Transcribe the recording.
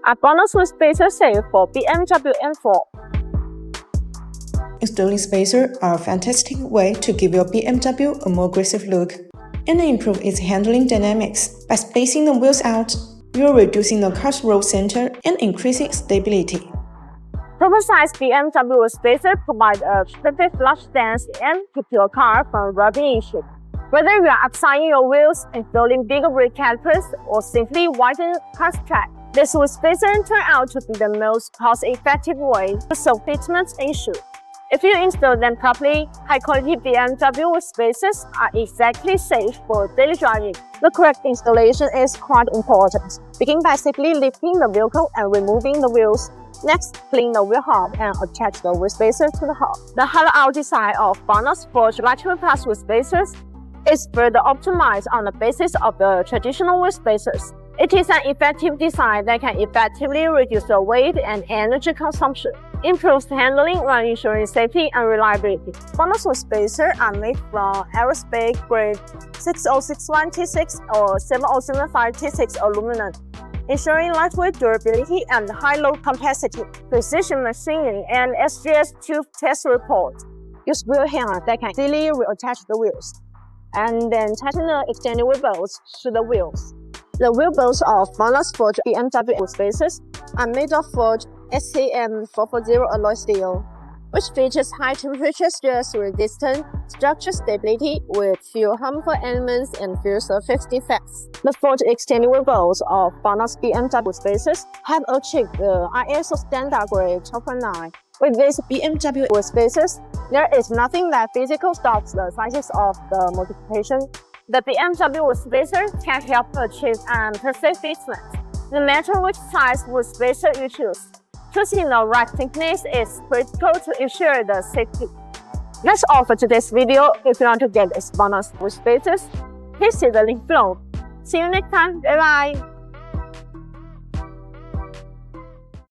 A bonus with spacer sale for BMW M4. Installing spacers are a fantastic way to give your BMW a more aggressive look and improve its handling dynamics. By spacing the wheels out, you are reducing the car's roll center and increasing stability. Proper-sized BMW spacer provide a steady flush stance and keep your car from rubbing each other. Whether you are upsizing your wheels, installing bigger brake calipers, or simply widening car's track, this wheel spacer turn out to be the most cost-effective way to solve fitment issues. If you install them properly, high-quality BMW with spacers are exactly safe for daily driving. The correct installation is quite important. Begin by simply lifting the vehicle and removing the wheels. Next, clean the wheel hub and attach the wheel spacer to the hub. The hollow-out design of BONOSS Forged Lateral Plus wheel spacers is further optimized on the basis of the traditional wheel spacers. It is an effective design that can effectively reduce the weight and energy consumption, improves handling while ensuring safety and reliability. BONOSS wheel spacers are made from aerospace grade 6061-T6 or 7075-T6 aluminum, ensuring lightweight durability and high load capacity. Precision machining and SGS tube test report use wheel hanger that can easily reattach the wheels, and then tighten the extended wheel bolts to the wheels. The wheel bolts of BONOSS Forged BMW wheel spacers are made of forged SCM440 alloy steel, which features high-temperature stress-resistant structure stability with few harmful elements and few surface defects. The forged extended wheel bolts of BONOSS BMW spacers have achieved the ISO standard grade 12.9. With these BMW wheel spacers, there is nothing that physically stops the sizes of the multiplication. The BMW wheel spacer can help achieve perfect fitment, no matter which size wheel spacer you choose. Choosing the right thickness is critical to ensure the safety. That's all for today's video. If you want to get this BONOSS wheel spacers, please see the link below. See you next time. Bye bye.